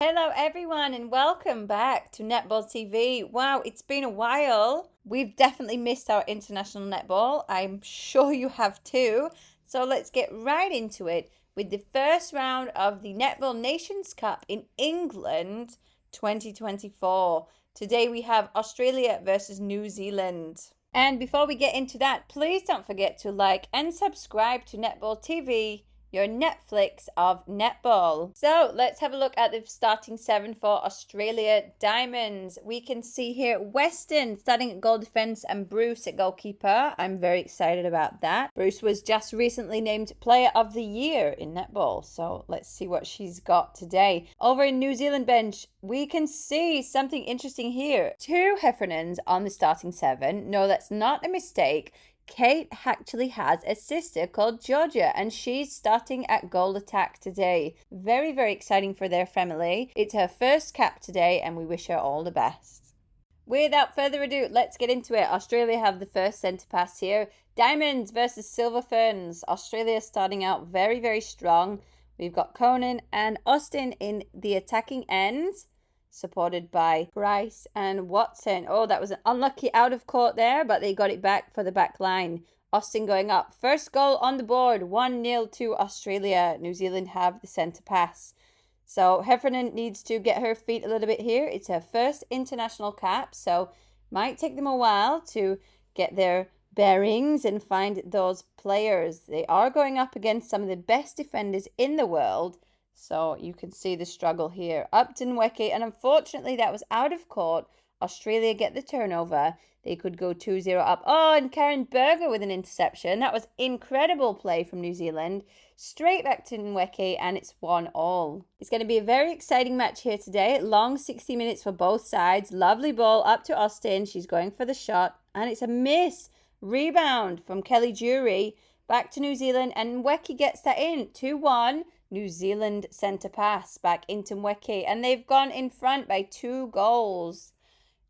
Hello, everyone, and welcome back to Netball TV. Wow, it's been a while. We've definitely missed our international netball. I'm sure you have too. So let's get right into it with the first round of the Netball Nations Cup in England 2024. Today we have Australia versus New Zealand. And before we get into that, please don't forget to like and subscribe to Netball TV, your Netflix of netball. So let's have a look at the starting seven for Australia Diamonds. We can see here Weston starting at goal defense and Bruce at goalkeeper. I'm very excited about that. Bruce was just recently named Player of the Year in netball. So let's see what she's got today. Over in New Zealand bench, we can see something interesting here. Two Heffernans on the starting seven. No, that's not a mistake. Kate actually has a sister called Georgia, and she's starting at goal attack today. Very, very exciting for their family. It's her first cap today, and we wish her all the best. Without further ado, let's get into it. Australia have the first centre pass here. Diamonds versus Silver Ferns. Australia starting out very, very strong. We've got Conan and Austin in the attacking ends, supported by Price and Watson. Oh, that was an unlucky out of court there, but they got it back for the back line. Austin going up. First goal on the board, 1-0 to Australia. New Zealand have the centre pass. So Heffernan needs to get her feet a little bit here. It's her first international cap, so might take them a while to get their bearings and find those players. They are going up against some of the best defenders in the world, so you can see the struggle here. Upton Weke, and unfortunately that was out of court. Australia get the turnover. They could go 2-0 up. Oh, and Karen Berger with an interception. That was incredible play from New Zealand. Straight back to Nweke, and it's 1-1. It's going to be a very exciting match here today. Long 60 minutes for both sides. Lovely ball up to Austin. She's going for the shot, and it's a miss. Rebound from Kelly Jury. Back to New Zealand, and Nweke gets that in. 2-1. New Zealand centre pass back into Nweke, and they've gone in front by 2 goals.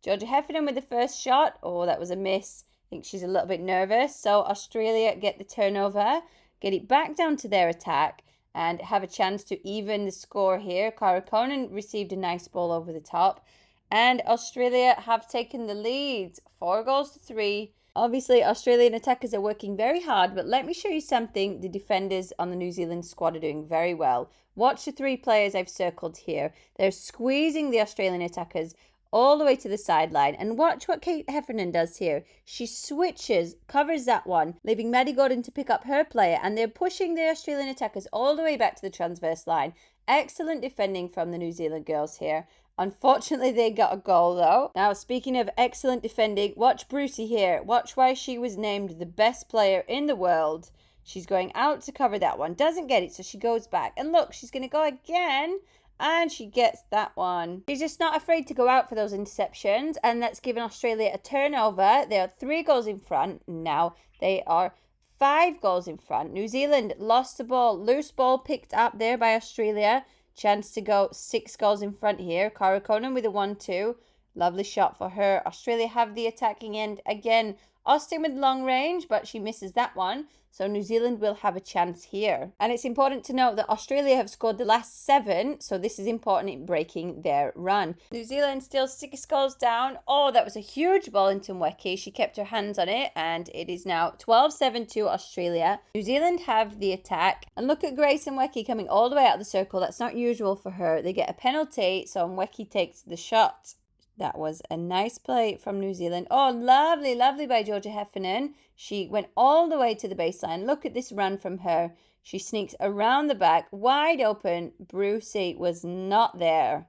Georgia Heffernan with the first shot. Oh, that was a miss. I think she's a little bit nervous. So Australia get the turnover, get it back down to their attack, and have a chance to even the score here. Cara Conan received a nice ball over the top, and Australia have taken the lead, 4-3. Obviously, Australian attackers are working very hard, but let me show you something the defenders on the New Zealand squad are doing very well. Watch the 3 players I've circled here. They're squeezing the Australian attackers all the way to the sideline, and watch what Kate Heffernan does here. She switches, covers that one, leaving Maddie Gordon to pick up her player, and they're pushing the Australian attackers all the way back to the transverse line. Excellent defending from the New Zealand girls here. Unfortunately, they got a goal though. Now, speaking of excellent defending, watch Brucey here. Watch why she was named the best player in the world. She's going out to cover that one. Doesn't get it, so she goes back. And look, she's going to go again. And she gets that one. She's just not afraid to go out for those interceptions. And that's given Australia a turnover. They are 3 goals in front. Now they are 5 goals in front. New Zealand lost the ball. Loose ball picked up there by Australia. Chance to go 6 goals in front here. Cara Conan with a 1-2. Lovely shot for her. Australia have the attacking end again. Austin with long range, but she misses that one. So New Zealand will have a chance here. And it's important to note that Australia have scored the last 7, so this is important in breaking their run. New Zealand still 6 goals down. Oh, that was a huge ball into Mweke. She kept her hands on it, and it is now 12-7 to Australia. New Zealand have the attack. And look at Grace and Mweke coming all the way out of the circle. That's not usual for her. They get a penalty, so Mweke takes the shot. That was a nice play from New Zealand. Oh, lovely, lovely by Georgia Heffernan. She went all the way to the baseline. Look at this run from her. She sneaks around the back, wide open. Brucey was not there.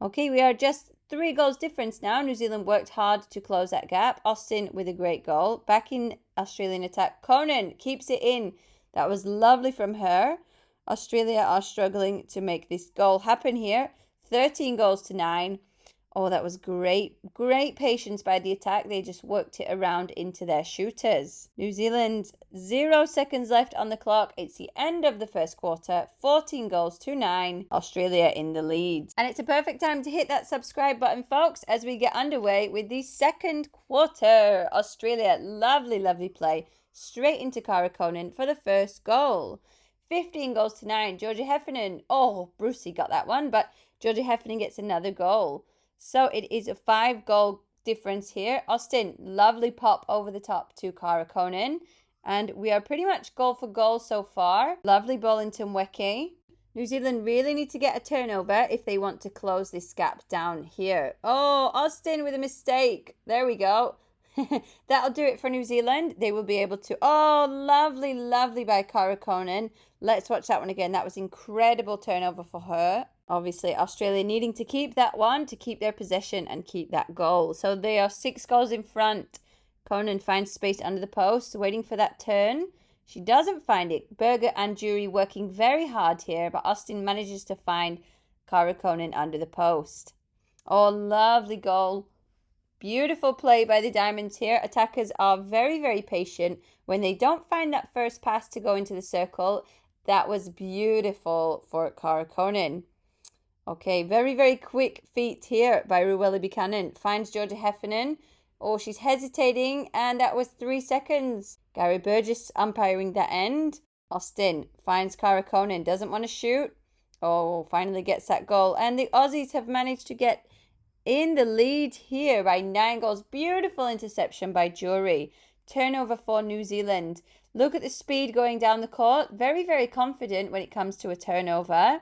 Okay, we are just 3 goals difference now. New Zealand worked hard to close that gap. Austin with a great goal. Back in Australian attack. Conan keeps it in. That was lovely from her. Australia are struggling to make this goal happen here. 13-9. Oh, that was great. Great patience by the attack. They just worked it around into their shooters. New Zealand, 0 seconds left on the clock. It's the end of the first quarter. 14-9. Australia in the lead. And it's a perfect time to hit that subscribe button, folks, as we get underway with the second quarter. Australia, lovely, lovely play. Straight into Cara Conan for the first goal. 15-9. Georgia Heffernan. Oh, Brucey got that one, but Georgia Heffernan gets another goal. So it is a 5-goal difference here. Austin, lovely pop over the top to Cara Conan. And we are pretty much goal for goal so far. Lovely ball into Mweke. New Zealand really need to get a turnover if they want to close this gap down here. Oh, Austin with a mistake. There we go. That'll do it for New Zealand. They will be able to... Oh, lovely, lovely by Cara Conan. Let's watch that one again. That was incredible turnover for her. Obviously, Australia needing to keep that one to keep their possession and keep that goal. So they are 6 goals in front. Conan finds space under the post, waiting for that turn. She doesn't find it. Berger and Jury working very hard here, but Austin manages to find Cara Conan under the post. Oh, lovely goal. Beautiful play by the Diamonds here. Attackers are very, very patient. When they don't find that first pass to go into the circle, that was beautiful for Cara Conan. Okay, very, very quick feet here by Ruwela Buchanan. Finds Georgia Heffernan. Oh, she's hesitating, and that was 3 seconds. Gary Burgess umpiring that end. Austin finds Cara Conan, doesn't want to shoot. Oh, finally gets that goal. And the Aussies have managed to get in the lead here by 9 goals. Beautiful interception by Jury. Turnover for New Zealand. Look at the speed going down the court. Very, very confident when it comes to a turnover.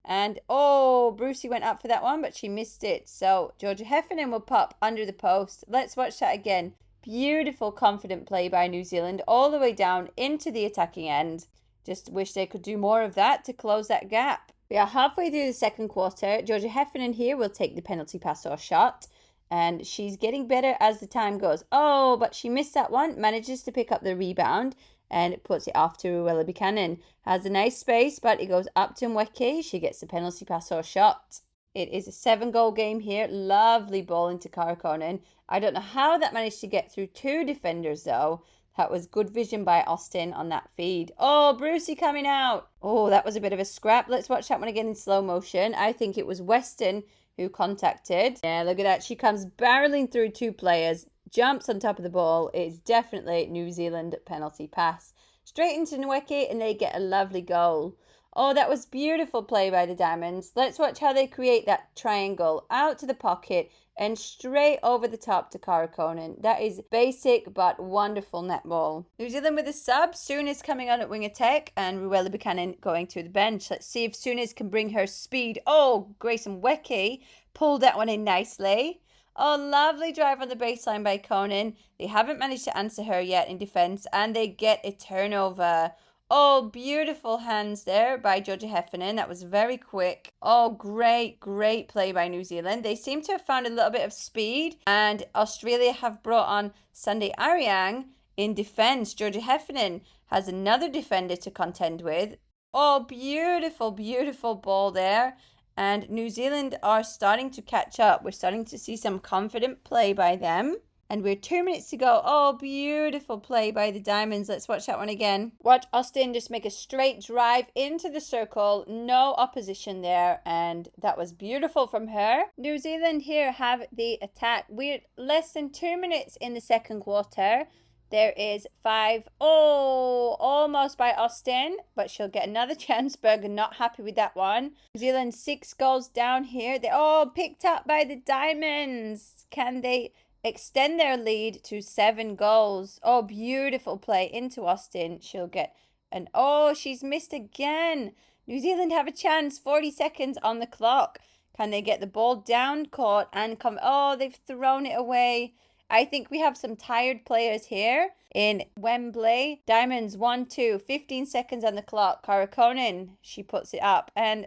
And, oh, Brucey went up for that one, but she missed it. So, Georgia Heffernan will pop under the post. Let's watch that again. Beautiful, confident play by New Zealand all the way down into the attacking end. Just wish they could do more of that to close that gap. We are halfway through the second quarter. Georgia Heffernan here will take the penalty pass or shot. And she's getting better as the time goes. Oh, but she missed that one. Manages to pick up the rebound. And puts it off to Ruwela Buchanan. Has a nice space, but it goes up to Mweke. She gets the penalty pass or shot. It is a 7-goal game here. Lovely ball into Cara Conan. I don't know how that managed to get through 2 defenders, though. That was good vision by Austin on that feed. Oh, Brucey coming out. Oh, that was a bit of a scrap. Let's watch that one again in slow motion. I think it was Weston who contacted. Yeah, look at that. She comes barreling through 2 players. Jumps on top of the ball. It's definitely New Zealand penalty pass. Straight into Nweke and they get a lovely goal. Oh, that was beautiful play by the Diamonds. Let's watch how they create that triangle out to the pocket and straight over the top to Cara Conan. That is basic but wonderful netball. New Zealand with a sub. Souness coming on at wing attack and Ruwela Buchanan going to the bench. Let's see if Souness can bring her speed. Oh, Grayson Nweke pulled that one in nicely. Oh, lovely drive on the baseline by Conan. They haven't managed to answer her yet in defense, and they get a turnover. Oh, beautiful hands there by Georgia Heffernan. That was very quick. Oh, great, great play by New Zealand. They seem to have found a little bit of speed, and Australia have brought on Sunday Ariang in defense. Georgia Heffernan has another defender to contend with. Oh, beautiful, beautiful ball there. And New Zealand are starting to catch up. We're starting to see some confident play by them. And we're 2 minutes to go. Oh, beautiful play by the Diamonds. Let's watch that one again. Watch Austin just make a straight drive into the circle. No opposition there. And that was beautiful from her. New Zealand here have the attack. We're less than 2 minutes in the second quarter. There is 5. Oh, almost by Austin, but she'll get another chance. Berger not happy with that one. New Zealand 6 goals down here. They're all picked up by the Diamonds. Can they extend their lead to 7 goals? Oh, beautiful play into Austin. She'll get an... Oh, she's missed again. New Zealand have a chance. 40 seconds on the clock. Can they get the ball down court and come... Oh, they've thrown it away. I think we have some tired players here in Wembley. Diamonds 1-2, 15 seconds on the clock. Cara Conan, she puts it up. And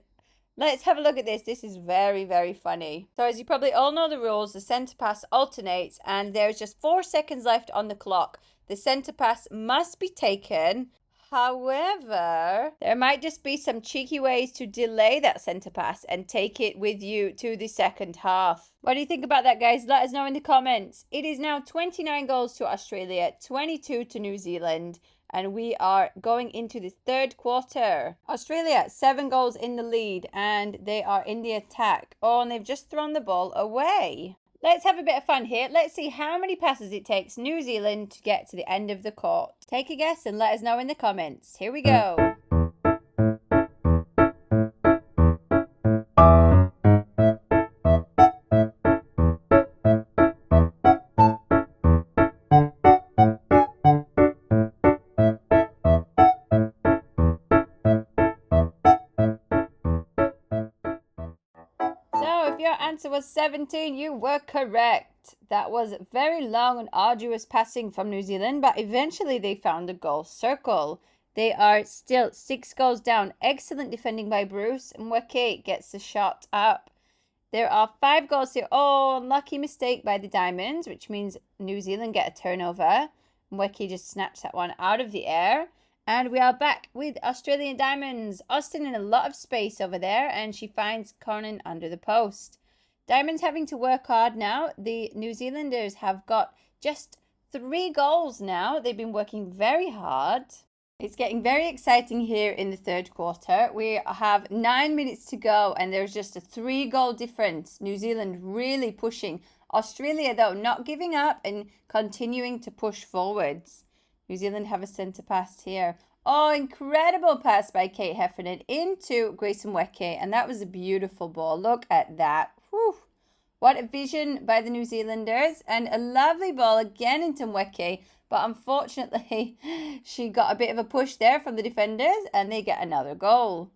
let's have a look at this. This is very, very funny. So as you probably all know the rules, the centre pass alternates and there's just 4 seconds left on the clock. The centre pass must be taken. However, there might just be some cheeky ways to delay that centre pass and take it with you to the second half. What do you think about that, guys? Let us know in the comments. It is now 29 goals to Australia, 22 to New Zealand, and we are going into the third quarter. Australia, 7 goals in the lead, and they are in the attack. Oh, and they've just thrown the ball away. Let's have a bit of fun here. Let's see how many passes it takes New Zealand to get to the end of the court. Take a guess and let us know in the comments. Here we go. So if your answer was 17, you were correct. That was very long and arduous passing from New Zealand, but eventually they found a goal circle. They are still 6 goals down. Excellent defending by Bruce, and Mweke gets the shot up. There are 5 goals here. Oh, unlucky mistake by the Diamonds, which means New Zealand get a turnover. Mweke just snatched that one out of the air. And we are back with Australian Diamonds. Austin in a lot of space over there, and she finds Conan under the post. Diamonds having to work hard now. The New Zealanders have got just 3 goals now. They've been working very hard. It's getting very exciting here in the third quarter. We have 9 minutes to go, and there's just a 3-goal difference. New Zealand really pushing. Australia, though, not giving up and continuing to push forwards. New Zealand have a centre pass here. Oh, incredible pass by Kate Heffernan into Grace Mweke, and that was a beautiful ball. Look at that. Whew. What a vision by the New Zealanders, and a lovely ball again into Mweke, but unfortunately she got a bit of a push there from the defenders, and they get another goal.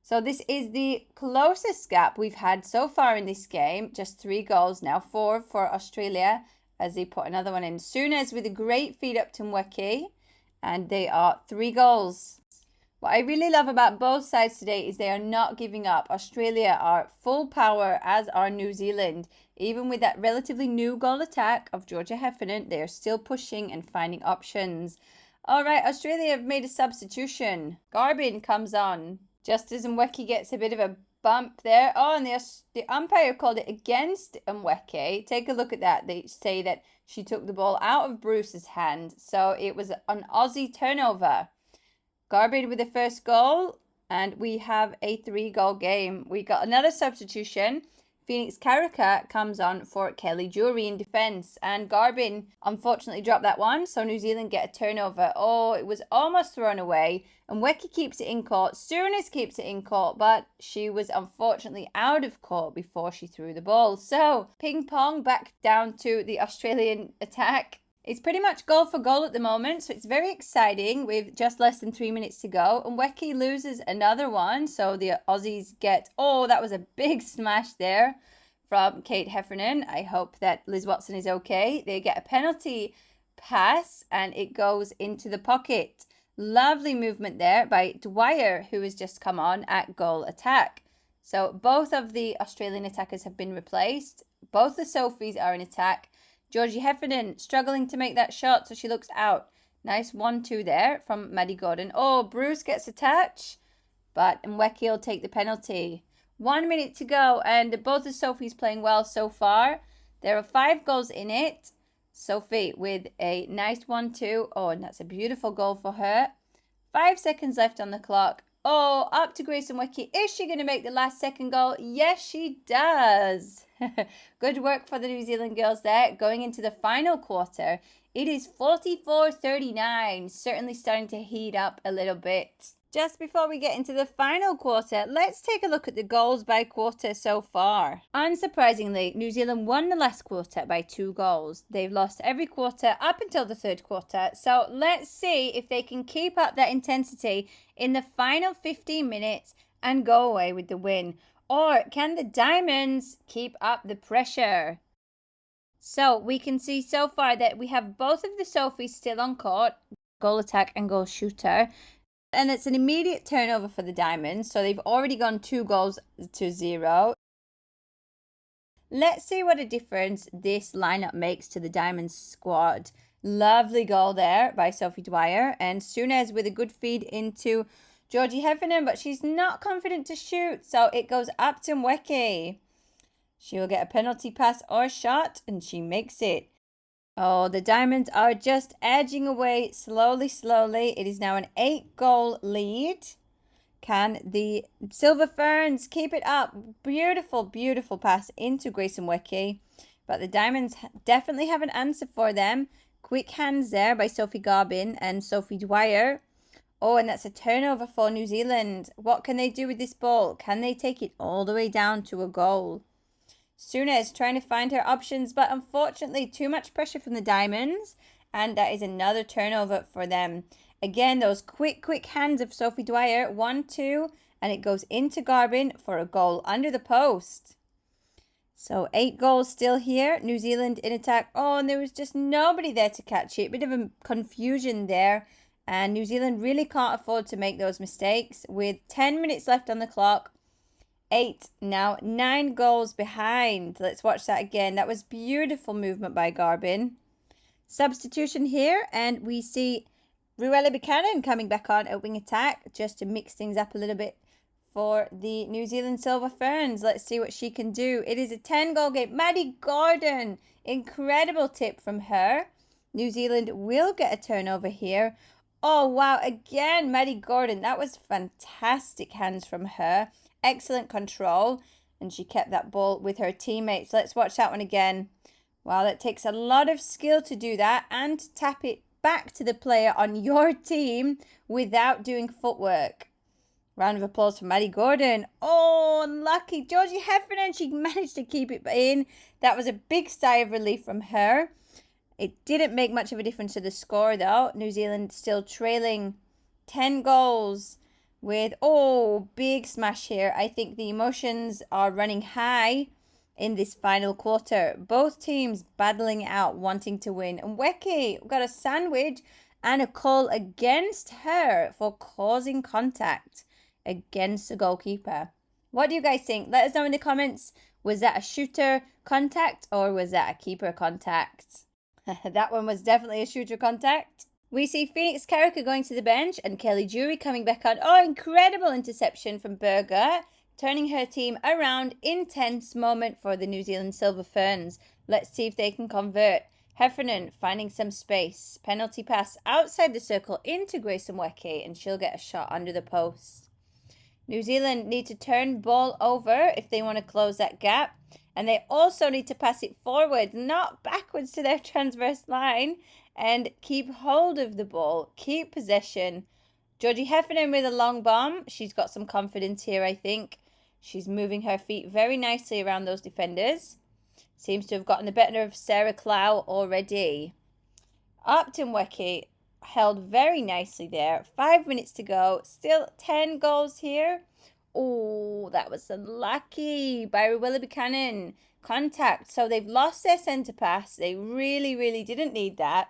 So this is the closest gap we've had so far in this game. Just 3 goals now, 4 for Australia, as they put another one in. Souness with a great feed up to Mweke, and they are 3 goals. What I really love about both sides today is they are not giving up. Australia are full power, as are New Zealand. Even with that relatively new goal attack of Georgia Heffernan, they are still pushing and finding options. All right, Australia have made a substitution. Garbin comes on. Just as Mweke gets a bit of a bump there. Oh, and the umpire called it against Mweke. Take a look at that. They say that she took the ball out of Bruce's hand. So it was an Aussie turnover. Garbin with the first goal. And we have a 3-goal game. We got another substitution. Phoenix Karaka comes on for Kelly Jury in defence. And Garbin unfortunately dropped that one. So New Zealand get a turnover. Oh, it was almost thrown away. And Mweke keeps it in court. Souness keeps it in court. But she was unfortunately out of court before she threw the ball. So ping pong back down to the Australian attack. It's pretty much goal for goal at the moment. So it's very exciting with just less than 3 minutes to go. And Mweke loses another one. So the Aussies get... Oh, that was a big smash there from Kate Heffernan. I hope that Liz Watson is okay. They get a penalty pass and it goes into the pocket. Lovely movement there by Dwyer, who has just come on at goal attack. So both of the Australian attackers have been replaced. Both the Sophies are in attack. Georgie Heffernan struggling to make that shot, so she looks out. Nice 1-2 there from Maddie Gordon. Oh, Bruce gets a touch, but Mweke will take the penalty. 1 minute to go, and both the Sophies playing well so far. There are 5 goals in it. Sophie with a nice 1-2. Oh, and that's a beautiful goal for her. 5 seconds left on the clock. Oh, up to Grace Mweke. Is she going to make the last second goal? Yes, she does. Good work for the New Zealand girls there. Going into the final quarter, it is 44-39. Certainly starting to heat up a little bit. Just before we get into the final quarter, let's take a look at the goals by quarter so far. Unsurprisingly, New Zealand won the last quarter by 2 goals. They've lost every quarter up until the third quarter. So let's see if they can keep up that intensity in the final 15 minutes and go away with the win. Or can the Diamonds keep up the pressure? So we can see so far that we have both of the Sophies still on court, goal attack and goal shooter. And it's an immediate turnover for the Diamonds. So they've already gone 2-0. Let's see what a difference this lineup makes to the Diamonds squad. Lovely goal there by Sophie Dwyer. And Souness with a good feed into Georgie Heffernan. But she's not confident to shoot. So it goes up to Mweke. She will get a penalty pass or shot. And she makes it. Oh, the Diamonds are just edging away slowly. It is now an 8-goal lead. Can the Silver Ferns keep it up? Beautiful pass into Grace Mweke. But the Diamonds definitely have an answer for them. Quick hands there by Sophie Garbin and Sophie Dwyer. Oh, and that's a turnover for New Zealand. What can they do with this ball? Can they take it all the way down to a goal? Souness trying to find her options, but unfortunately too much pressure from the Diamonds, and that is another turnover for them. Again, those quick hands of Sophie Dwyer, 1-2, and it goes into Garbin for a goal under the post. So 8 goals still here. New Zealand in attack. Oh, and there was just nobody there to catch it. Bit of a confusion there. And New Zealand really can't afford to make those mistakes. With 10 minutes left on the clock. 8 now. 9 goals behind. Let's watch that again. That was beautiful movement by Garbin. Substitution here. And we see Ruella Buchanan coming back on at wing attack. Just to mix things up a little bit for the New Zealand Silver Ferns. Let's see what she can do. It is a 10-goal game. Maddie Gordon, incredible tip from her. New Zealand will get a turnover here. Oh, wow. Again, Maddie Gordon. That was fantastic hands from her. Excellent control. And she kept that ball with her teammates. Let's watch that one again. Wow, that takes a lot of skill to do that and to tap it back to the player on your team without doing footwork. Round of applause for Maddie Gordon. Oh, unlucky. Georgie Heffernan, she managed to keep it in. That was a big sigh of relief from her. It didn't make much of a difference to the score, though. New Zealand still trailing 10 goals with, oh, big smash here. I think the emotions are running high in this final quarter. Both teams battling out, wanting to win. And Weki got a sandwich and a call against her for causing contact against the goalkeeper. What do you guys think? Let us know in the comments. Was that a shooter contact or was that a keeper contact? That one was definitely a shooter contact. We see Phoenix Carricker going to the bench and Kelly Jury coming back on. Oh, incredible interception from Berger, turning her team around. Intense moment for the New Zealand Silver Ferns. Let's see if they can convert. Heffernan finding some space. Penalty pass outside the circle into Grayson Weki and she'll get a shot under the post. New Zealand need to turn ball over if they want to close that gap. And they also need to pass it forward, not backwards to their transverse line. And keep hold of the ball. Keep possession. Georgie Heffernan with a long bomb. She's got some confidence here, I think. She's moving her feet very nicely around those defenders. Seems to have gotten the better of Sarah Clow already. Upton Weki held very nicely there. 5 minutes to go. Still 10 goals here. Oh, that was unlucky by Ruella Buchanan. Contact. So they've lost their centre pass. They really, really didn't need that.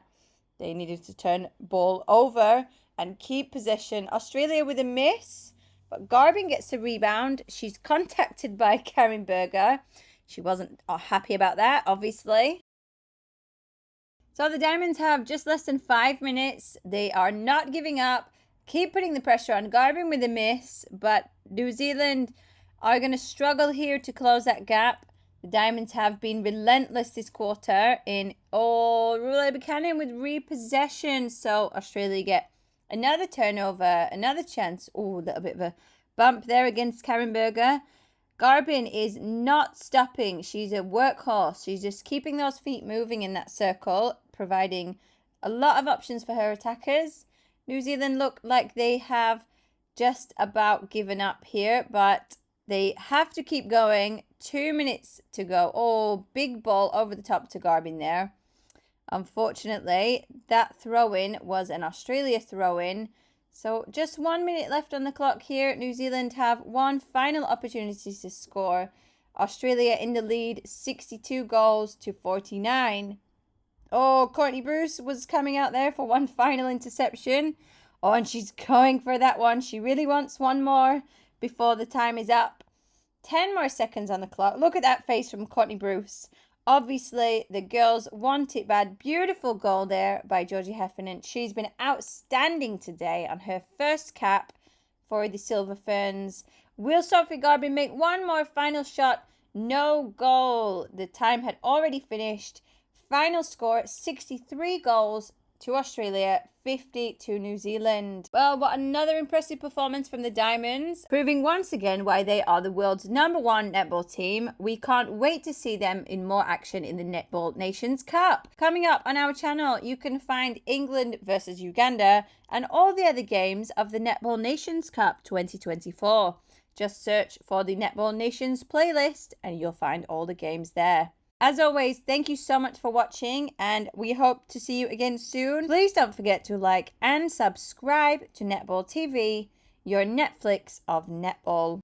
They needed to turn ball over and keep possession. Australia with a miss. But Garbin gets the rebound. She's contacted by Karen Berger. She wasn't happy about that, obviously. So the Diamonds have just less than 5 minutes. They are not giving up. Keep putting the pressure on. Garbin with a miss. But New Zealand are going to struggle here to close that gap. The Diamonds have been relentless this quarter in, Ruella Buchanan with repossession. So Australia get another turnover, another chance. Oh, a little bit of a bump there against Karen Berger. Garbin is not stopping. She's a workhorse. She's just keeping those feet moving in that circle, providing a lot of options for her attackers. New Zealand look like they have just about given up here, but they have to keep going. 2 minutes to go. Oh, big ball over the top to Garbin there. Unfortunately, that throw-in was an Australia throw-in. So just 1 minute left on the clock here. New Zealand have one final opportunity to score. Australia in the lead, 62 goals to 49. Oh, Courtney Bruce was coming out there for one final interception. Oh, and she's going for that one. She really wants one more before the time is up. 10 more seconds on the clock. Look at that face from Courtney Bruce. Obviously, the girls want it bad. Beautiful goal there by Georgie Heffernan. She's been outstanding today on her first cap for the Silver Ferns. Will Sophie Garbin make one more final shot? No goal. The time had already finished. Final score, 63 goals to Australia, 50 to New Zealand. Well, what another impressive performance from the Diamonds, proving once again why they are the world's #1 netball team. We can't wait to see them in more action in the Netball Nations Cup. Coming up on our channel, you can find England versus Uganda and all the other games of the Netball Nations Cup 2024. Just search for the Netball Nations playlist and you'll find all the games there. As always, thank you so much for watching and we hope to see you again soon. Please don't forget to like and subscribe to Netball TV, your Netflix of netball.